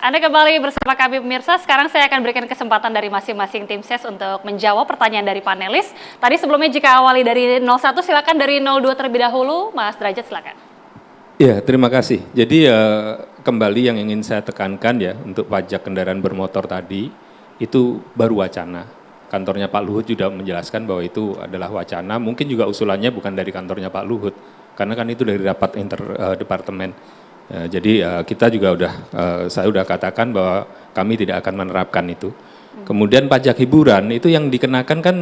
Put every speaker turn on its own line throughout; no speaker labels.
Anda kembali bersama kami pemirsa. Sekarang saya akan berikan kesempatan dari masing-masing tim ses untuk menjawab pertanyaan dari panelis. Tadi sebelumnya jika awali dari 01, silakan dari 02 terlebih dahulu. Mas Derajat, silakan.
Ya, terima kasih. Jadi kembali yang ingin saya tekankan ya untuk pajak kendaraan bermotor tadi itu baru wacana. Kantornya Pak Luhut juga menjelaskan bahwa itu adalah wacana. Mungkin juga usulannya bukan dari kantornya Pak Luhut, karena kan itu dari rapat interdepartemen. Jadi kita juga saya udah katakan bahwa kami tidak akan menerapkan itu. Kemudian pajak hiburan itu yang dikenakan kan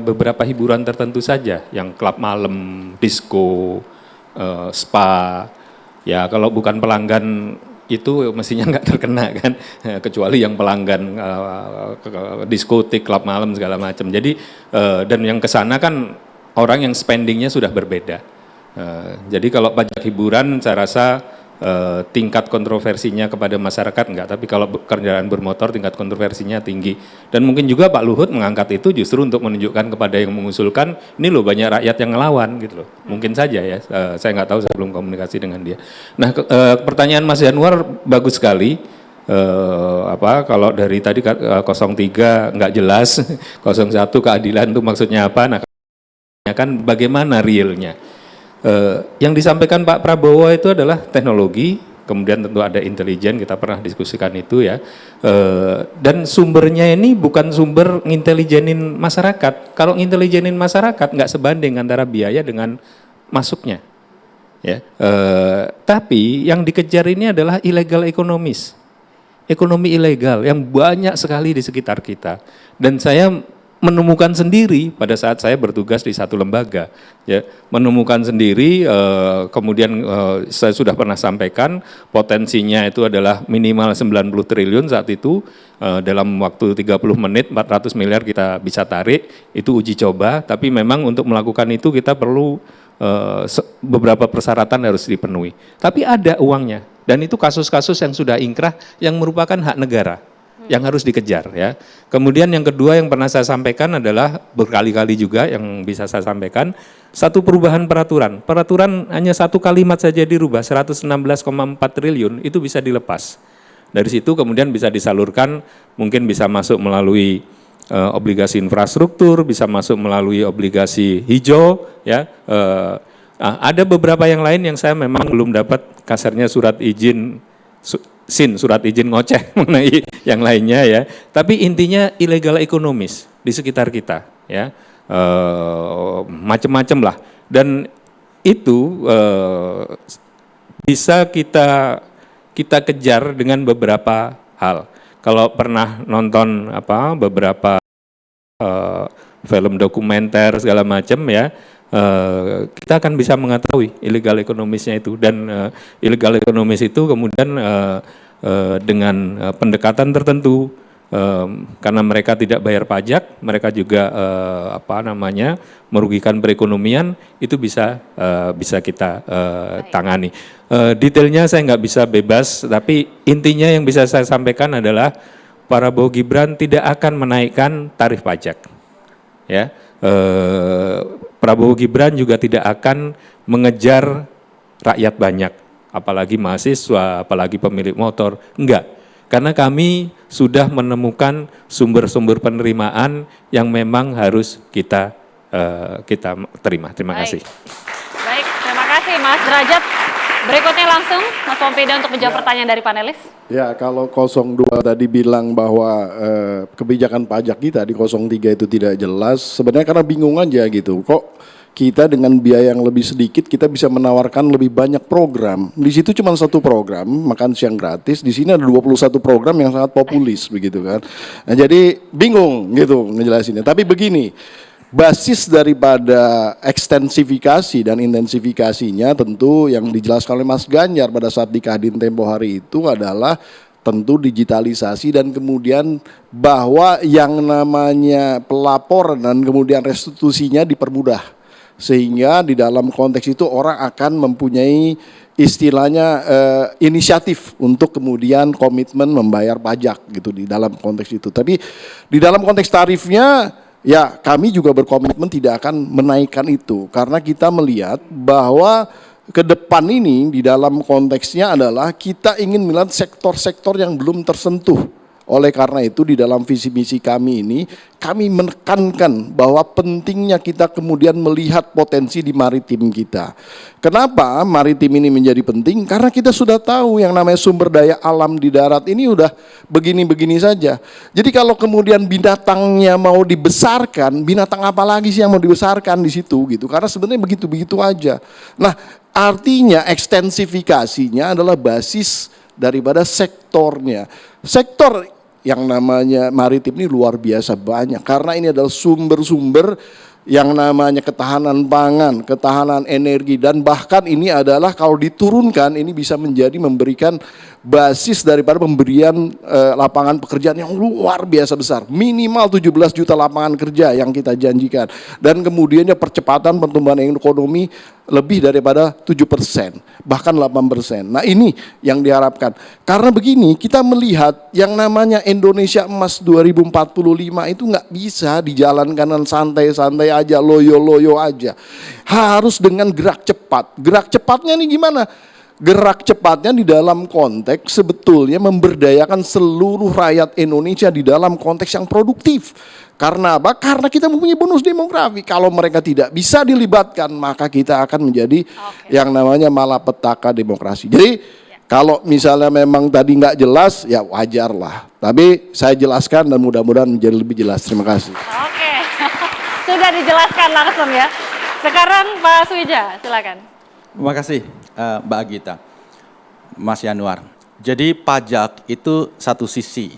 beberapa hiburan tertentu saja, yang klub malam, disco, spa. Ya kalau bukan pelanggan itu mestinya nggak terkena kan, kecuali yang pelanggan diskotik, klub malam segala macam. Jadi dan yang kesana kan orang yang spendingnya sudah berbeda. Jadi kalau pajak hiburan saya rasa tingkat kontroversinya kepada masyarakat enggak, tapi kalau kendaraan bermotor tingkat kontroversinya tinggi. Dan mungkin juga Pak Luhut mengangkat itu justru untuk menunjukkan kepada yang mengusulkan, ini loh banyak rakyat yang ngelawan gitu loh. Mungkin saja ya, saya nggak tahu, saya belum komunikasi dengan dia. Nah pertanyaan Mas Yanuar bagus sekali. Kalau dari tadi 03 nggak jelas, 01 keadilan itu maksudnya apa? Nah kan bagaimana realnya? Yang disampaikan Pak Prabowo itu adalah teknologi, kemudian tentu ada intelijen, kita pernah diskusikan itu ya. Dan sumbernya ini bukan sumber ngintelijenin masyarakat. Kalau ngintelijenin masyarakat nggak sebanding antara biaya dengan masuknya. Ya. Tapi yang dikejar ini adalah illegal ekonomis. Ekonomi ilegal yang banyak sekali di sekitar kita. Dan saya menemukan sendiri pada saat saya bertugas di satu lembaga, ya menemukan sendiri, kemudian saya sudah pernah sampaikan potensinya itu adalah minimal 90 triliun saat itu, dalam waktu 30 menit 400 miliar kita bisa tarik, itu uji coba, tapi memang untuk melakukan itu kita perlu beberapa persyaratan harus dipenuhi, tapi ada uangnya, dan itu kasus-kasus yang sudah ingkrah yang merupakan hak negara yang harus dikejar ya. Kemudian yang kedua yang pernah saya sampaikan adalah berkali-kali juga yang bisa saya sampaikan, satu perubahan peraturan. Peraturan hanya satu kalimat saja dirubah, 116,4 triliun itu bisa dilepas. Dari situ kemudian bisa disalurkan, mungkin bisa masuk melalui obligasi infrastruktur, bisa masuk melalui obligasi hijau ya. Ada beberapa yang lain yang saya memang belum dapat kasarnya surat izin surat izin ngoceh mengenai yang lainnya ya. Tapi intinya ilegal ekonomis di sekitar kita ya, macam-macam lah. Dan itu bisa kita kejar dengan beberapa hal. Kalau pernah nonton beberapa film dokumenter segala macam ya, kita akan bisa mengetahui illegal ekonomisnya itu. Dan illegal ekonomis itu kemudian dengan pendekatan tertentu, karena mereka tidak bayar pajak, mereka juga merugikan perekonomian, itu bisa kita tangani. Detailnya saya nggak bisa bebas, tapi intinya yang bisa saya sampaikan adalah Prabowo Gibran tidak akan menaikkan tarif pajak. Ya, Prabowo Gibran juga tidak akan mengejar rakyat banyak, apalagi mahasiswa, apalagi pemilik motor, enggak. Karena kami sudah menemukan sumber-sumber penerimaan yang memang harus kita terima. Terima kasih.
Baik, terima kasih Mas Derajat. Berikutnya langsung Mas Pompida untuk menjawab pertanyaan dari panelis.
Ya, kalau 02 tadi bilang bahwa kebijakan pajak kita di 03 itu tidak jelas, sebenarnya karena bingung aja gitu. Kok kita dengan biaya yang lebih sedikit kita bisa menawarkan lebih banyak program. Di situ cuma satu program, makan siang gratis. Di sini ada 21 program yang sangat populis begitu kan. Nah, jadi bingung gitu ngejelasinnya. Tapi begini, basis daripada ekstensifikasi dan intensifikasinya tentu yang dijelaskan oleh Mas Ganjar pada saat di Kadin tempo hari itu adalah tentu digitalisasi dan kemudian bahwa yang namanya pelaporan dan kemudian restitusinya dipermudah. Sehingga di dalam konteks itu orang akan mempunyai istilahnya inisiatif untuk kemudian komitmen membayar pajak gitu di dalam konteks itu. Tapi di dalam konteks tarifnya ya kami juga berkomitmen tidak akan menaikkan itu karena kita melihat bahwa ke depan ini di dalam konteksnya adalah kita ingin melihat sektor-sektor yang belum tersentuh. Oleh karena itu di dalam visi misi kami ini, kami menekankan bahwa pentingnya kita kemudian melihat potensi di maritim kita. Kenapa maritim ini menjadi penting? Karena kita sudah tahu yang namanya sumber daya alam di darat ini udah begini-begini saja. Jadi kalau kemudian binatangnya mau dibesarkan, binatang apa lagi sih yang mau dibesarkan di situ gitu? Karena sebenarnya begitu-begitu aja. Nah, artinya ekstensifikasinya adalah basis daripada sektornya. Sektor yang namanya maritim ini luar biasa banyak karena ini adalah sumber-sumber yang namanya ketahanan pangan, ketahanan energi, dan bahkan ini adalah kalau diturunkan ini bisa menjadi memberikan basis daripada pemberian lapangan pekerjaan yang luar biasa besar. Minimal 17 juta lapangan kerja yang kita janjikan. Dan kemudiannya percepatan pertumbuhan ekonomi lebih daripada 7%, bahkan 8%. Nah ini yang diharapkan. Karena begini, kita melihat yang namanya Indonesia Emas 2045 itu nggak bisa dijalankan santai-santai aja, loyo-loyo aja. Harus dengan gerak cepat. Gerak cepatnya nih gimana? Gerak cepatnya di dalam konteks sebetulnya memberdayakan seluruh rakyat Indonesia di dalam konteks yang produktif. Karena apa? Karena kita mempunyai bonus demografi. Kalau mereka tidak bisa dilibatkan, maka kita akan menjadi yang namanya malapetaka demokrasi. Jadi kalau misalnya memang tadi nggak jelas, ya wajar lah. Tapi saya jelaskan dan mudah-mudahan menjadi lebih jelas. Terima kasih.
Oke, sudah dijelaskan langsung ya. Sekarang Pak Suija, silakan.
Terima kasih Mbak Agita, Mas Yanuar. Jadi pajak itu satu sisi,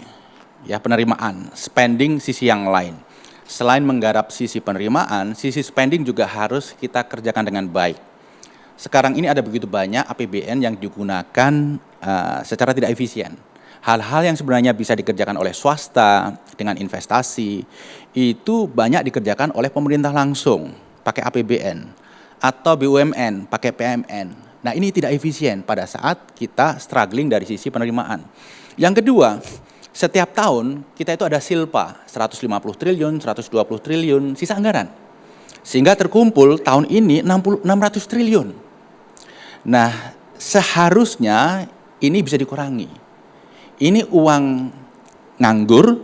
ya penerimaan, spending sisi yang lain. Selain menggarap sisi penerimaan, sisi spending juga harus kita kerjakan dengan baik. Sekarang ini ada begitu banyak APBN yang digunakan secara tidak efisien. Hal-hal yang sebenarnya bisa dikerjakan oleh swasta dengan investasi, itu banyak dikerjakan oleh pemerintah langsung, pakai APBN. Atau BUMN pakai PMN. Nah ini tidak efisien pada saat kita struggling dari sisi penerimaan. Yang kedua, setiap tahun kita itu ada silpa 150 triliun, 120 triliun sisa anggaran. Sehingga terkumpul tahun ini 600 triliun. Nah seharusnya ini bisa dikurangi. Ini uang nganggur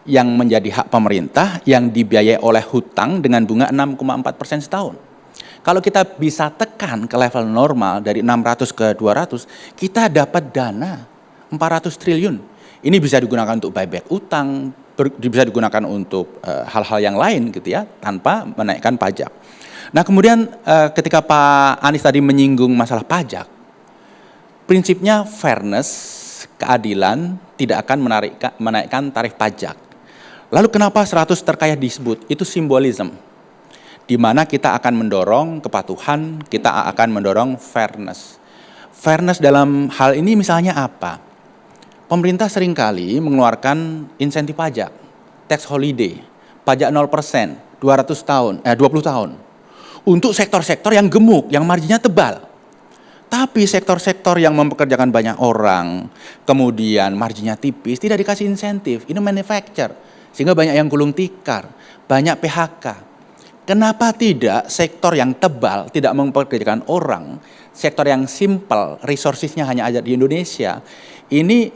yang menjadi hak pemerintah yang dibiayai oleh hutang dengan bunga 6,4% setahun. Kalau kita bisa tekan ke level normal dari 600 ke 200, kita dapat dana 400 triliun. Ini bisa digunakan untuk buyback utang, bisa digunakan untuk hal-hal yang lain gitu ya, tanpa menaikkan pajak. Nah kemudian ketika Pak Anies tadi menyinggung masalah pajak, prinsipnya fairness, keadilan tidak akan menaikkan tarif pajak. Lalu kenapa 100 terkaya disebut? Itu simbolisme. Di mana kita akan mendorong kepatuhan, kita akan mendorong fairness. Fairness dalam hal ini misalnya apa? Pemerintah seringkali mengeluarkan insentif pajak, tax holiday, pajak 0%, 20 tahun. Untuk sektor-sektor yang gemuk, yang marginnya tebal. Tapi sektor-sektor yang mempekerjakan banyak orang, kemudian marginnya tipis, tidak dikasih insentif. Ini manufacture, sehingga banyak yang gulung tikar, banyak PHK. Kenapa tidak sektor yang tebal, tidak mempekerjakan orang, sektor yang simple, resourcesnya hanya ada di Indonesia, ini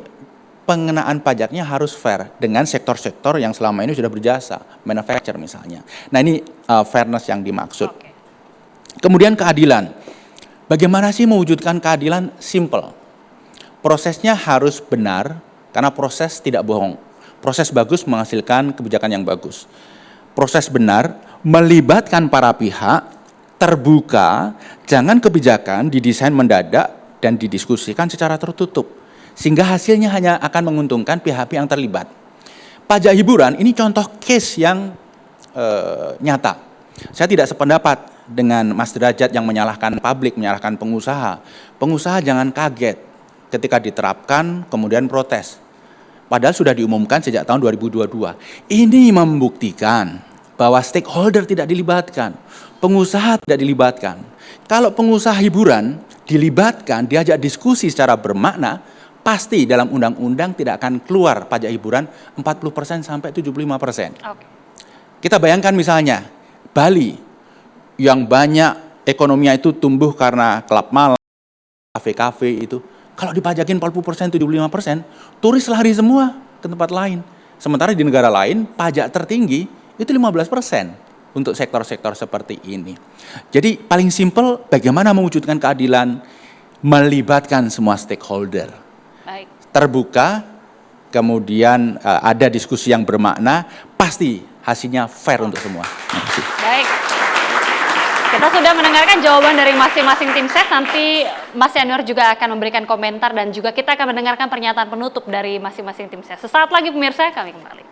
pengenaan pajaknya harus fair dengan sektor-sektor yang selama ini sudah berjasa, manufacture misalnya. Nah ini fairness yang dimaksud. Kemudian keadilan. Bagaimana sih mewujudkan keadilan? Simple. Prosesnya harus benar, karena proses tidak bohong. Proses bagus menghasilkan kebijakan yang bagus. Proses benar, melibatkan para pihak, terbuka, jangan kebijakan didesain mendadak dan didiskusikan secara tertutup. Sehingga hasilnya hanya akan menguntungkan pihak-pihak yang terlibat. Pajak hiburan ini contoh case yang nyata. Saya tidak sependapat dengan Mas Derajat yang menyalahkan publik, menyalahkan pengusaha. Pengusaha jangan kaget ketika diterapkan kemudian protes. Padahal sudah diumumkan sejak tahun 2022. Ini membuktikan bahwa stakeholder tidak dilibatkan, pengusaha tidak dilibatkan. Kalau pengusaha hiburan dilibatkan, diajak diskusi secara bermakna, pasti dalam undang-undang tidak akan keluar pajak hiburan 40% sampai 75%. Kita bayangkan misalnya Bali yang banyak ekonominya itu tumbuh karena klub malam, kafe-kafe itu. Kalau dipajakin 40%, 75%, turis lari semua ke tempat lain. Sementara di negara lain, pajak tertinggi itu 15% untuk sektor-sektor seperti ini. Jadi paling simpel, bagaimana mewujudkan keadilan, melibatkan semua stakeholder.
Baik.
Terbuka, kemudian ada diskusi yang bermakna, pasti hasilnya fair untuk semua. Terima kasih.
Baik. Kita sudah mendengarkan jawaban dari masing-masing tim ses. Nanti Mas Yanuar juga akan memberikan komentar dan juga kita akan mendengarkan pernyataan penutup dari masing-masing tim ses. Sesaat lagi pemirsa, kami kembali.